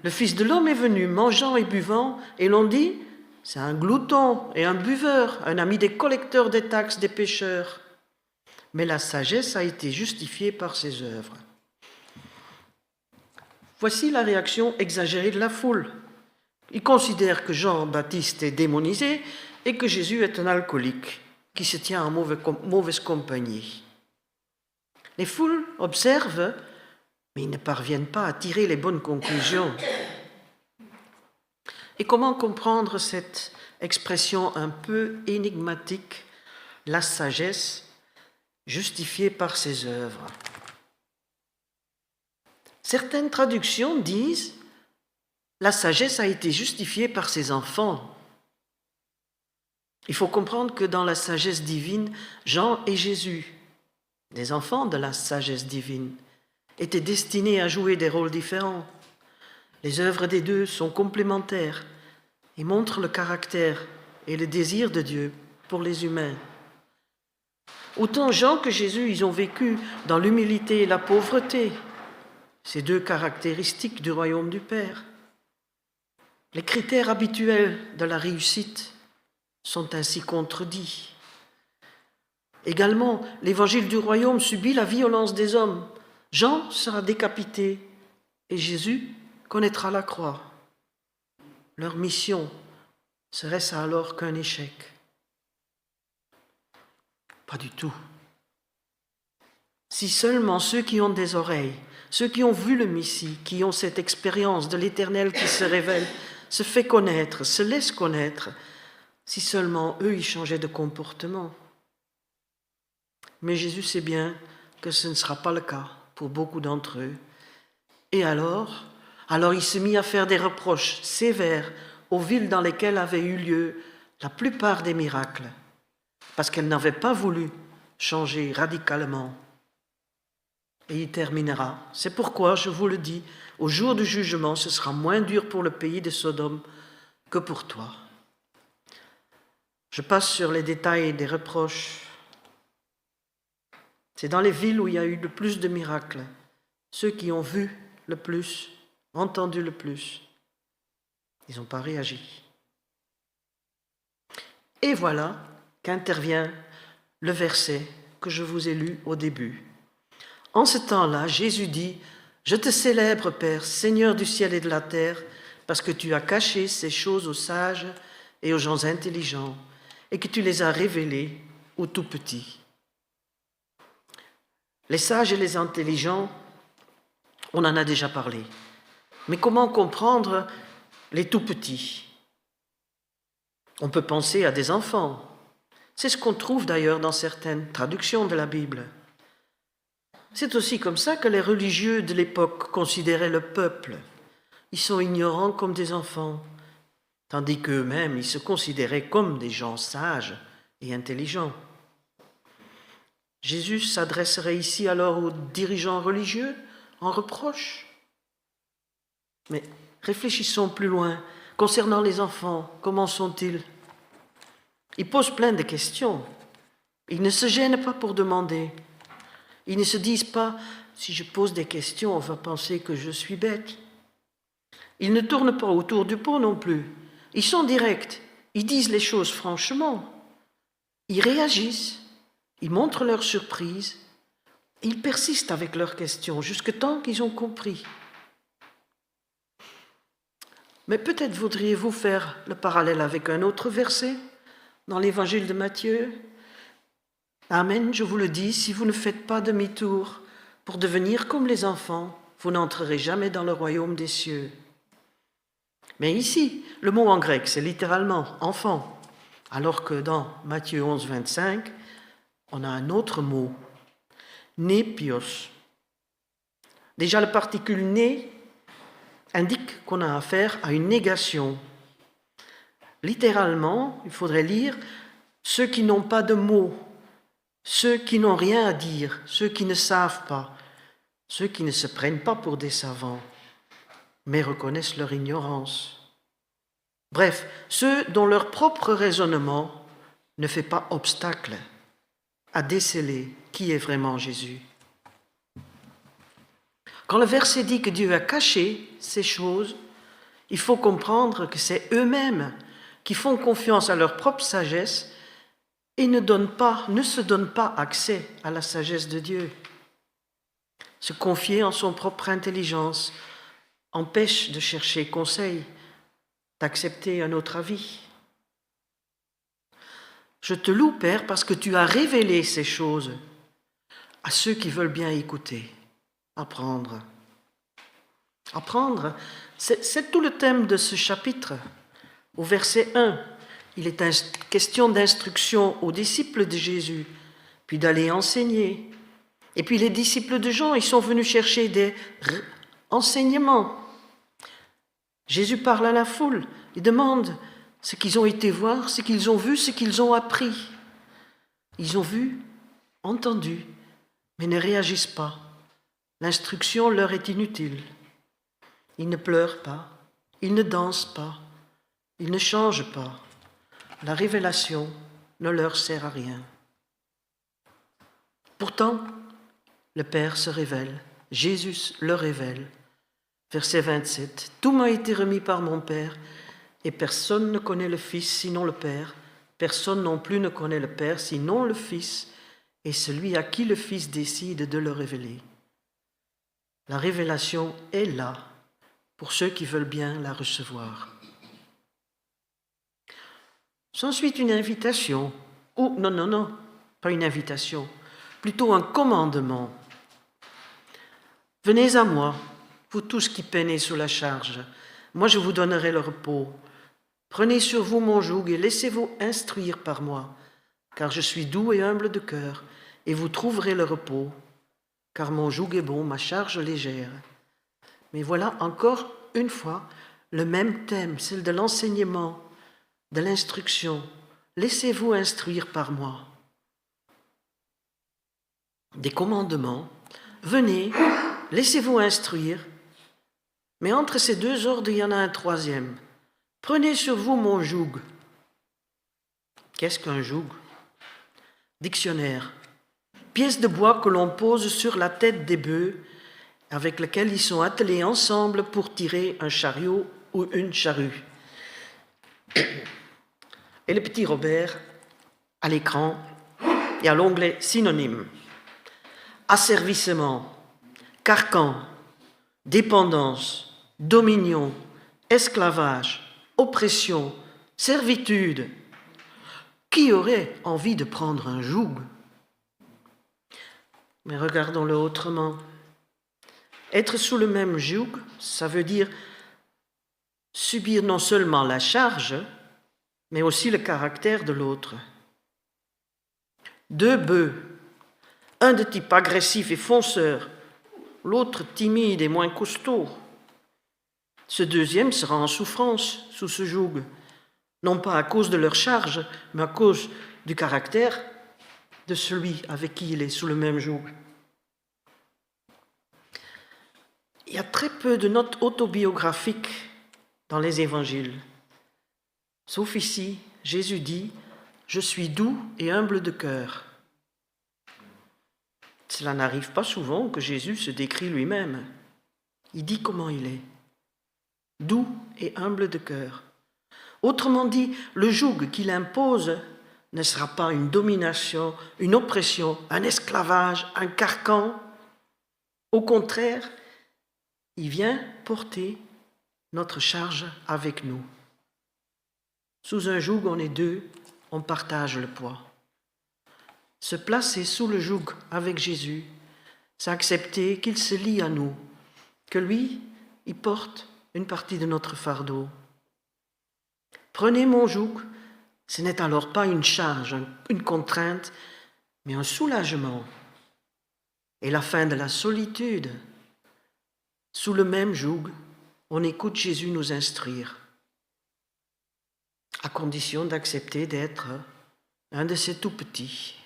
Le Fils de l'homme est venu, mangeant et buvant, et l'on dit, c'est un glouton et un buveur, un ami des collecteurs des taxes, des pécheurs. Mais la sagesse a été justifiée par ses œuvres. Voici la réaction exagérée de la foule. Ils considèrent que Jean-Baptiste est démonisé et que Jésus est un alcoolique qui se tient en mauvaise compagnie. Les foules observent, mais ils ne parviennent pas à tirer les bonnes conclusions. Et comment comprendre cette expression un peu énigmatique, la sagesse justifiée par ses œuvres? Certaines traductions disent « la sagesse a été justifiée par ses enfants ». Il faut comprendre que dans la sagesse divine, Jean et Jésus, des enfants de la sagesse divine, étaient destinés à jouer des rôles différents. Les œuvres des deux sont complémentaires et montrent le caractère et le désir de Dieu pour les humains. Autant Jean que Jésus, ils ont vécu dans l'humilité et la pauvreté, ces deux caractéristiques du royaume du Père. Les critères habituels de la réussite sont ainsi contredits. Également, l'évangile du royaume subit la violence des hommes. Jean sera décapité et Jésus connaîtra la croix. Leur mission serait-ce alors qu'un échec? Pas du tout. Si seulement ceux qui ont des oreilles, ceux qui ont vu le Messie, qui ont cette expérience de l'Éternel qui se révèle, se fait connaître, se laisse connaître, si seulement eux, ils changeaient de comportement. Mais Jésus sait bien que ce ne sera pas le cas pour beaucoup d'entre eux. Et alors il se mit à faire des reproches sévères aux villes dans lesquelles avaient eu lieu la plupart des miracles, parce qu'elles n'avaient pas voulu changer radicalement. Et il terminera. C'est pourquoi, je vous le dis, au jour du jugement, ce sera moins dur pour le pays de Sodome que pour toi. Je passe sur les détails des reproches. C'est dans les villes où il y a eu le plus de miracles, ceux qui ont vu le plus, entendu le plus, ils n'ont pas réagi. Et voilà qu'intervient le verset que je vous ai lu au début. En ce temps-là, Jésus dit « Je te célèbre, Père, Seigneur du ciel et de la terre, parce que tu as caché ces choses aux sages et aux gens intelligents, et que tu les as révélées aux tout-petits. » Les sages et les intelligents, on en a déjà parlé. Mais comment comprendre les tout-petits? On peut penser à des enfants. C'est ce qu'on trouve d'ailleurs dans certaines traductions de la Bible. C'est aussi comme ça que les religieux de l'époque considéraient le peuple. Ils sont ignorants comme des enfants, tandis qu'eux-mêmes, ils se considéraient comme des gens sages et intelligents. Jésus s'adresserait ici alors aux dirigeants religieux en reproche. Mais réfléchissons plus loin. Concernant les enfants, comment sont-ils? Ils posent plein de questions. Ils ne se gênent pas pour demander. Ils ne se disent pas « si je pose des questions, on va penser que je suis bête ». Ils ne tournent pas autour du pot non plus. Ils sont directs. Ils disent les choses franchement. Ils réagissent. Ils montrent leur surprise. Ils persistent avec leurs questions jusque tant qu'ils ont compris. Mais peut-être voudriez-vous faire le parallèle avec un autre verset dans l'évangile de Matthieu. Amen, je vous le dis, si vous ne faites pas demi-tour pour devenir comme les enfants, vous n'entrerez jamais dans le royaume des cieux. Mais ici, le mot en grec, c'est littéralement enfant, alors que dans Matthieu 11, 25, on a un autre mot, népios. Déjà, la particule né indique qu'on a affaire à une négation. Littéralement, il faudrait lire ceux qui n'ont pas de mots, ceux qui n'ont rien à dire, ceux qui ne savent pas, ceux qui ne se prennent pas pour des savants, mais reconnaissent leur ignorance. Bref, ceux dont leur propre raisonnement ne fait pas obstacle à déceler qui est vraiment Jésus. Quand le verset dit que Dieu a caché ces choses, il faut comprendre que c'est eux-mêmes qui font confiance à leur propre sagesse et ne se donnent pas accès à la sagesse de Dieu. Se confier en son propre intelligence empêche de chercher conseil, d'accepter un autre avis. Je te loue, Père, parce que tu as révélé ces choses à ceux qui veulent bien écouter. Apprendre. Apprendre, c'est tout le thème de ce chapitre. Au verset 1, il est question d'instruction aux disciples de Jésus, puis d'aller enseigner. Et puis les disciples de Jean, ils sont venus chercher des enseignements. Jésus parle à la foule, il demande ce qu'ils ont été voir, ce qu'ils ont vu, ce qu'ils ont appris. Ils ont vu, entendu, mais ne réagissent pas. L'instruction leur est inutile. Ils ne pleurent pas, ils ne dansent pas, ils ne changent pas. La révélation ne leur sert à rien. Pourtant, le Père se révèle, Jésus le révèle. Verset 27, « Tout m'a été remis par mon Père, et personne ne connaît le Fils sinon le Père. Personne non plus ne connaît le Père sinon le Fils, et celui à qui le Fils décide de le révéler. » La révélation est là pour ceux qui veulent bien la recevoir. S'ensuit une invitation. Non, pas une invitation, plutôt un commandement. Venez à moi, vous tous qui peinez sous la charge, moi je vous donnerai le repos. Prenez sur vous mon joug et laissez-vous instruire par moi, car je suis doux et humble de cœur, et vous trouverez le repos, car mon joug est bon, ma charge légère. Mais voilà encore une fois le même thème, celle de l'enseignement, de l'instruction. Laissez-vous instruire par moi. Des commandements, venez, laissez-vous instruire. Mais entre ces deux ordres, il y en a un troisième. Prenez sur vous mon joug. Qu'est-ce qu'un joug? Dictionnaire. Pièce de bois que l'on pose sur la tête des bœufs, avec lequel ils sont attelés ensemble pour tirer un chariot ou une charrue. Et le petit Robert, à l'écran, et à l'onglet synonyme. Asservissement, carcan, dépendance, dominion, esclavage, oppression, servitude. Qui aurait envie de prendre un joug? Mais regardons-le autrement. Être sous le même joug, ça veut dire subir non seulement la charge, mais aussi le caractère de l'autre. Deux bœufs, un de type agressif et fonceur, l'autre timide et moins costaud. Ce deuxième sera en souffrance sous ce joug, non pas à cause de leur charge, mais à cause du caractère de celui avec qui il est sous le même joug. Il y a très peu de notes autobiographiques dans les évangiles. Sauf ici, Jésus dit « Je suis doux et humble de cœur ». Cela n'arrive pas souvent que Jésus se décrit lui-même. Il dit comment il est. Doux et humble de cœur. Autrement dit, le joug qu'il impose ne sera pas une domination, une oppression, un esclavage, un carcan. Au contraire, il vient porter notre charge avec nous. Sous un joug, on est deux, on partage le poids. Se placer sous le joug avec Jésus, c'est accepter qu'il se lie à nous, que lui, il porte une partie de notre fardeau. Prenez mon joug, ce n'est alors pas une charge, une contrainte, mais un soulagement et la fin de la solitude. Sous le même joug, on écoute Jésus nous instruire, à condition d'accepter d'être un de ces tout-petits.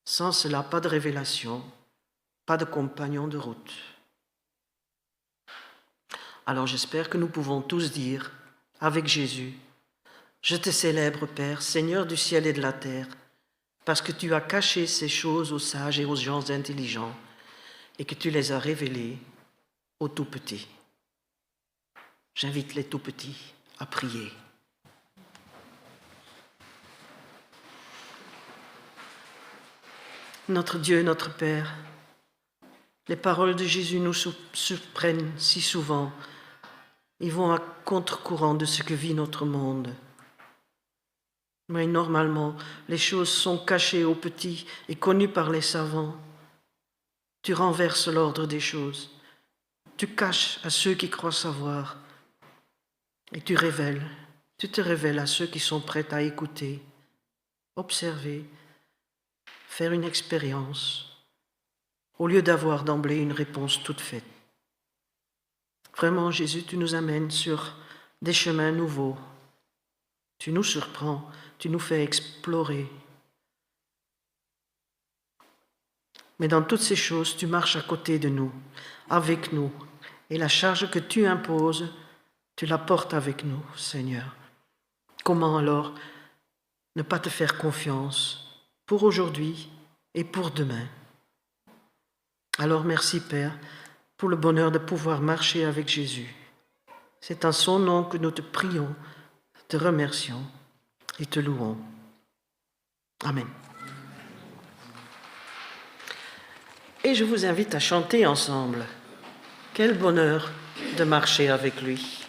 Sans cela, pas de révélation, pas de compagnon de route. Alors j'espère que nous pouvons tous dire, avec Jésus, « Je te célèbre, Père, Seigneur du ciel et de la terre, parce que tu as caché ces choses aux sages et aux gens intelligents, et que tu les as révélées aux tout-petits. » J'invite les tout-petits à prier. Notre Dieu, notre Père, les paroles de Jésus nous surprennent si souvent. Ils vont à contre-courant de ce que vit notre monde. Mais normalement, les choses sont cachées aux petits et connues par les savants. Tu renverses l'ordre des choses. Tu caches à ceux qui croient savoir. Et tu te révèles à ceux qui sont prêts à écouter, observer, faire une expérience, au lieu d'avoir d'emblée une réponse toute faite. Vraiment, Jésus, tu nous amènes sur des chemins nouveaux. Tu nous surprends, tu nous fais explorer. Mais dans toutes ces choses, tu marches à côté de nous, avec nous, et la charge que tu imposes, tu la portes avec nous, Seigneur. Comment alors ne pas te faire confiance pour aujourd'hui et pour demain? Alors merci, Père, pour le bonheur de pouvoir marcher avec Jésus. C'est en son nom que nous te prions, te remercions et te louons. Amen. Et je vous invite à chanter ensemble. Quel bonheur de marcher avec lui.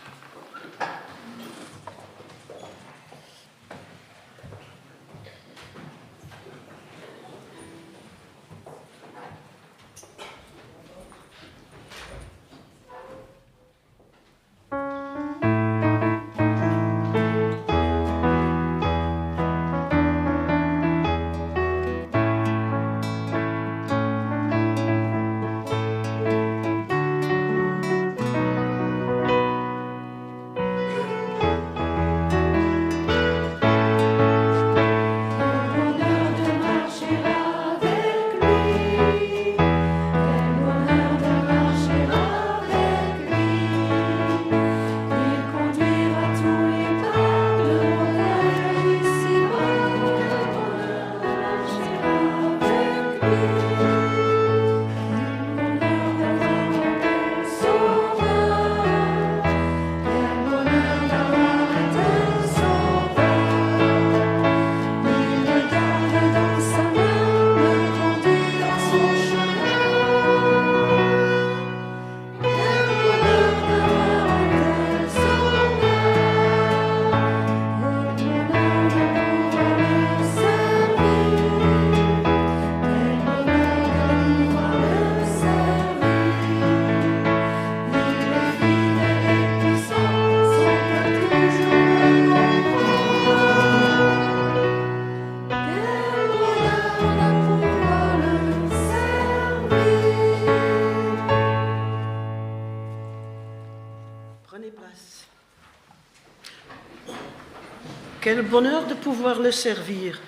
Quel bonheur de pouvoir le servir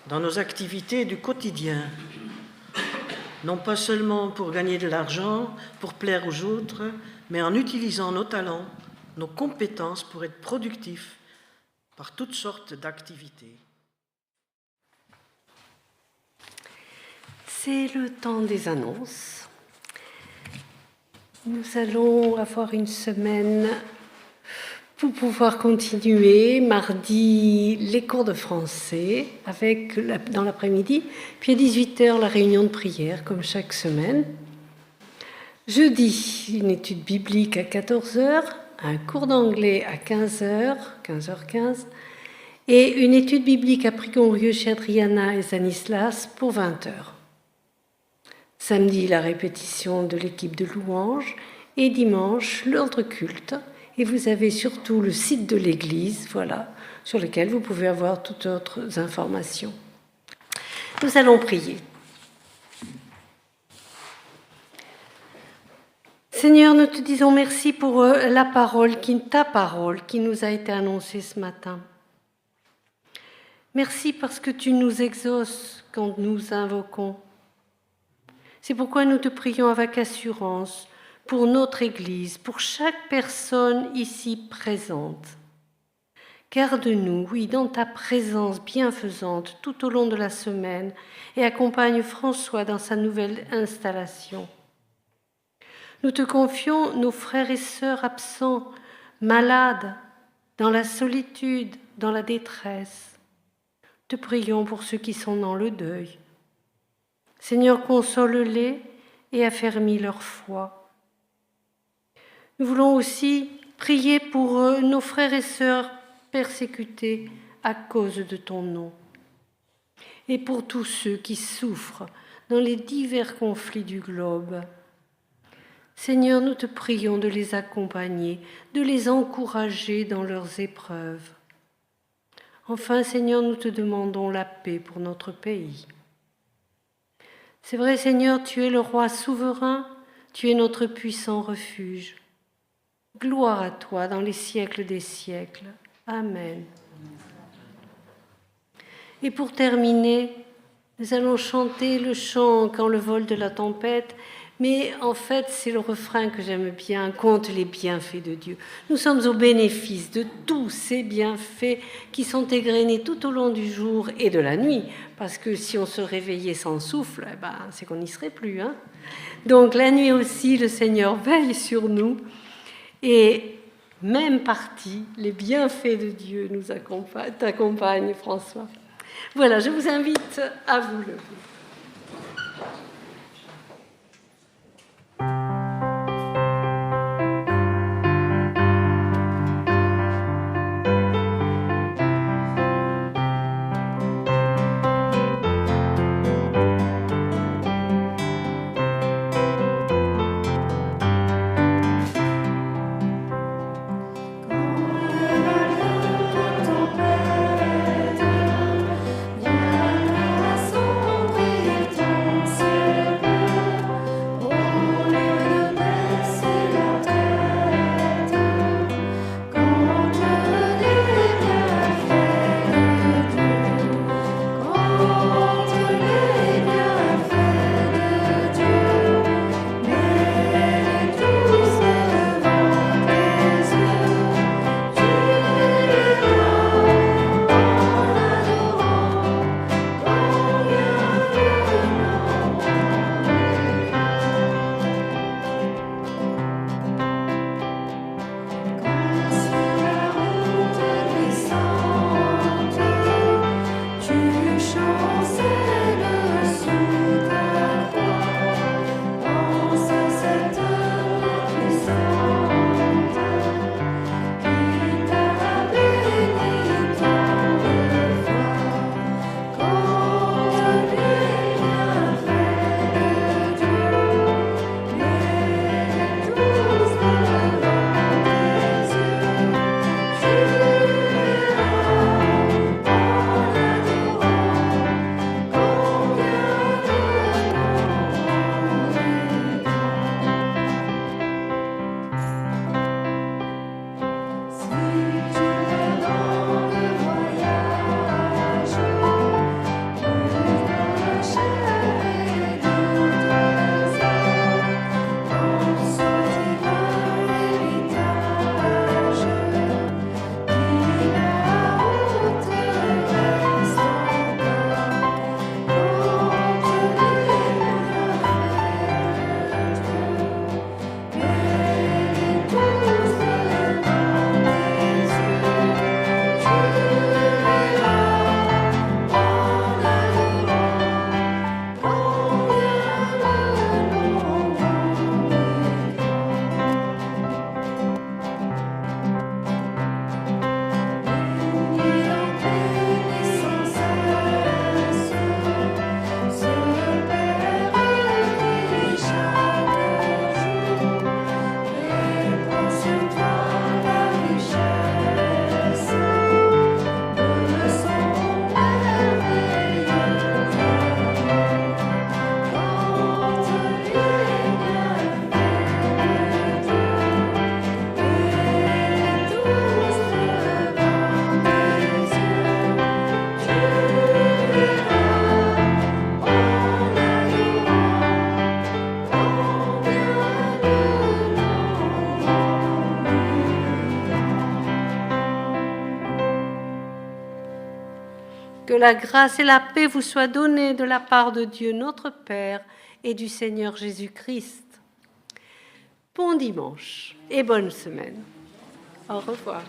dans nos activités du quotidien, non pas seulement pour gagner de l'argent, pour plaire aux autres, mais en utilisant nos talents, nos compétences pour être productifs par toutes sortes d'activités. C'est le temps des annonces. Nous allons avoir une semaine pour pouvoir continuer. Mardi, les cours de français avec dans l'après-midi, puis à 18h, la réunion de prière, comme chaque semaine. Jeudi, une étude biblique à 14h, un cours d'anglais à 15h, 15h15, et une étude biblique à Prigorieux chez Adriana et Stanislas pour 20h. Samedi, la répétition de l'équipe de louanges, et dimanche, l'ordre culte. Et vous avez surtout le site de l'église, voilà, sur lequel vous pouvez avoir toutes autres informations. Nous allons prier. Seigneur, nous te disons merci pour la parole, ta parole qui nous a été annoncée ce matin. Merci parce que tu nous exauces quand nous invoquons. C'est pourquoi nous te prions avec assurance pour notre Église, pour chaque personne ici présente. Garde-nous, oui, dans ta présence bienfaisante tout au long de la semaine et accompagne François dans sa nouvelle installation. Nous te confions nos frères et sœurs absents, malades, dans la solitude, dans la détresse. Te prions pour ceux qui sont dans le deuil. Seigneur, console-les et affermis leur foi. Nous voulons aussi prier pour nos frères et sœurs persécutés à cause de ton nom et pour tous ceux qui souffrent dans les divers conflits du globe. Seigneur, nous te prions de les accompagner, de les encourager dans leurs épreuves. Enfin, Seigneur, nous te demandons la paix pour notre pays. C'est vrai, Seigneur, tu es le roi souverain, tu es notre puissant refuge. Gloire à toi dans les siècles des siècles. Amen. Et pour terminer, nous allons chanter le chant « Quand le vol de la tempête », mais en fait, c'est le refrain que j'aime bien, « Compte les bienfaits de Dieu ». Nous sommes au bénéfice de tous ces bienfaits qui sont égrenés tout au long du jour et de la nuit, parce que si on se réveillait sans souffle, c'est qu'on n'y serait plus. Hein. Donc la nuit aussi, le Seigneur veille sur nous, et même partie, les bienfaits de Dieu nous t'accompagnent, François. Voilà, je vous invite à vous lever. Sombre la grâce et la paix vous soient données de la part de Dieu notre Père et du Seigneur Jésus-Christ. Bon dimanche et bonne semaine. Au revoir.